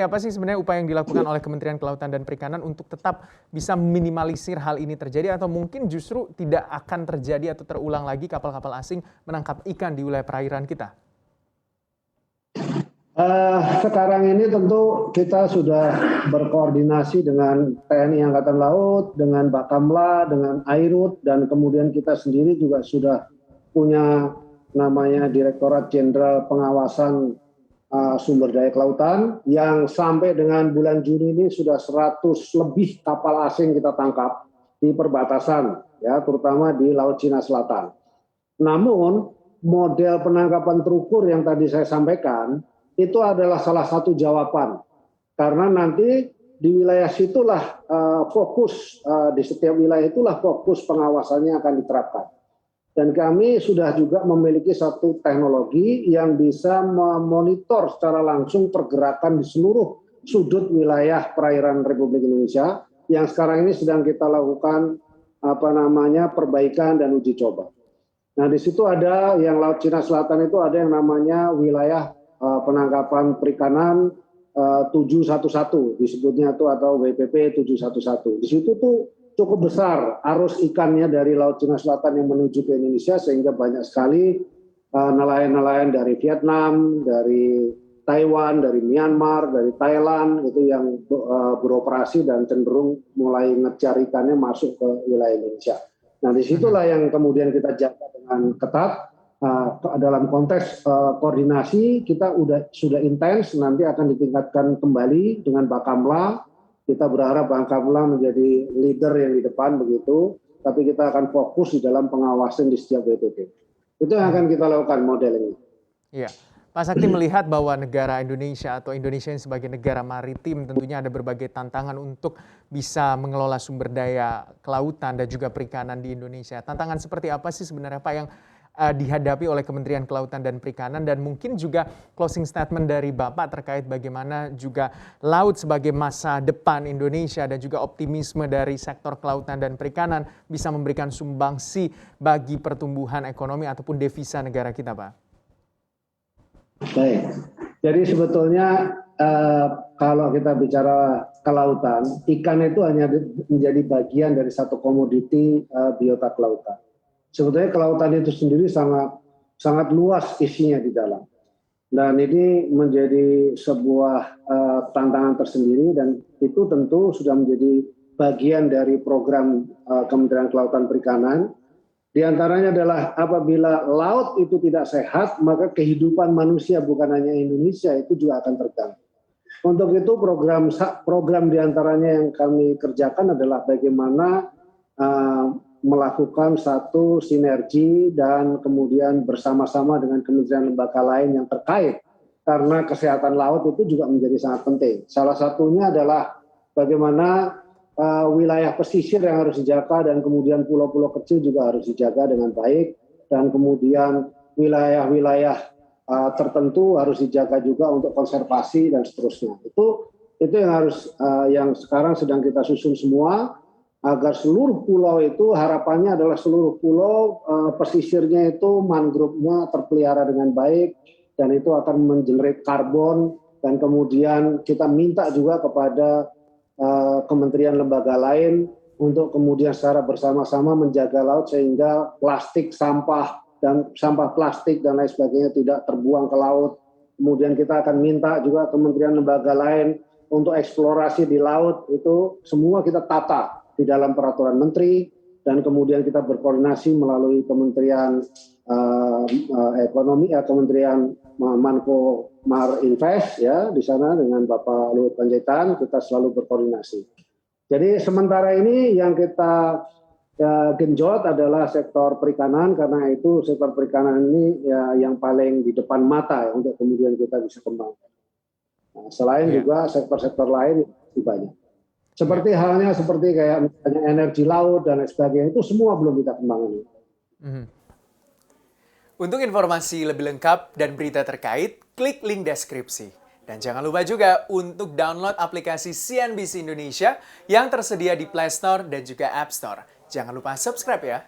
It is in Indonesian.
apa sih sebenarnya upaya yang dilakukan oleh Kementerian Kelautan dan Perikanan untuk tetap bisa meminimalisir hal ini terjadi atau mungkin justru tidak akan terjadi atau terulang lagi kapal-kapal asing menangkap ikan di wilayah perairan kita? Sekarang ini tentu kita sudah berkoordinasi dengan TNI Angkatan Laut, dengan Bakamla, dengan Airut, dan kemudian kita sendiri juga sudah punya namanya Direktorat Jenderal Pengawasan Sumber Daya Kelautan yang sampai dengan bulan Juni ini sudah 100 lebih kapal asing kita tangkap di perbatasan, ya, terutama di Laut Cina Selatan. Namun model penangkapan terukur yang tadi saya sampaikan itu adalah salah satu jawaban, karena nanti di wilayah situlah di setiap wilayah itulah fokus pengawasannya akan diterapkan. Dan kami sudah juga memiliki satu teknologi yang bisa memonitor secara langsung pergerakan di seluruh sudut wilayah perairan Republik Indonesia yang sekarang ini sedang kita lakukan perbaikan dan uji coba. Nah, di situ ada yang Laut Cina Selatan itu ada yang namanya wilayah penangkapan perikanan 711 disebutnya itu, atau WPP 711. Di situ tuh cukup besar arus ikannya dari Laut Cina Selatan yang menuju ke Indonesia, sehingga banyak sekali nelayan-nelayan dari Vietnam, dari Taiwan, dari Myanmar, dari Thailand itu yang beroperasi dan cenderung mulai ngejar ikannya masuk ke wilayah Indonesia. Nah, disitulah yang kemudian kita jaga dengan ketat. Dalam konteks koordinasi kita sudah intens, nanti akan ditingkatkan kembali dengan Bakamla. Kita berharap Bakamla menjadi leader yang di depan begitu, tapi kita akan fokus di dalam pengawasan di setiap WTP. Itu yang akan kita lakukan model ini. Iya. Pak Sakti melihat bahwa negara Indonesia atau Indonesia yang sebagai negara maritim tentunya ada berbagai tantangan untuk bisa mengelola sumber daya kelautan dan juga perikanan di Indonesia. Tantangan seperti apa sih sebenarnya Pak yang dihadapi oleh Kementerian Kelautan dan Perikanan, dan mungkin juga closing statement dari Bapak terkait bagaimana juga laut sebagai masa depan Indonesia dan juga optimisme dari sektor kelautan dan perikanan bisa memberikan sumbangsi bagi pertumbuhan ekonomi ataupun devisa negara kita, Pak. Baik, jadi sebetulnya kalau kita bicara kelautan, ikan itu hanya menjadi bagian dari satu komoditi biota kelautan. Sebetulnya kelautan itu sendiri sangat luas isinya di dalam, dan ini menjadi sebuah tantangan tersendiri, dan itu tentu sudah menjadi bagian dari program Kementerian Kelautan Perikanan. Di antaranya adalah apabila laut itu tidak sehat, maka kehidupan manusia bukan hanya Indonesia itu juga akan terganggu. Untuk itu program di antaranya yang kami kerjakan adalah bagaimana melakukan satu sinergi dan kemudian bersama-sama dengan kementerian lembaga lain yang terkait, karena kesehatan laut itu juga menjadi sangat penting. Salah satunya adalah bagaimana wilayah pesisir yang harus dijaga, dan kemudian pulau-pulau kecil juga harus dijaga dengan baik, dan kemudian wilayah-wilayah tertentu harus dijaga juga untuk konservasi dan seterusnya. Itu yang sekarang sedang kita susun semua, agar seluruh pulau itu harapannya adalah seluruh pulau pesisirnya itu mangrove-nya terpelihara dengan baik, dan itu akan mengenerate karbon, dan kemudian kita minta juga kepada kementerian lembaga lain untuk kemudian secara bersama-sama menjaga laut sehingga sampah plastik dan lain sebagainya tidak terbuang ke laut. Kemudian kita akan minta juga kementerian lembaga lain untuk eksplorasi di laut, itu semua kita tata di dalam peraturan menteri, dan kemudian kita berkoordinasi melalui Kementerian Ekonomi, Kementerian Manko Marinvest, ya, di sana dengan Bapak Luhut Panjaitan kita selalu berkoordinasi. Jadi sementara ini yang kita genjot adalah sektor perikanan, karena itu sektor perikanan ini ya yang paling di depan mata ya, untuk kemudian kita bisa kembangkan. Nah, selain juga sektor-sektor lain itu banyak. Seperti halnya kayak misalnya energi laut dan lain sebagainya, itu semua belum kita kembangkan. Untuk informasi lebih lengkap dan berita terkait, klik link deskripsi. Dan jangan lupa juga untuk download aplikasi CNBC Indonesia yang tersedia di Play Store dan juga App Store. Jangan lupa subscribe ya.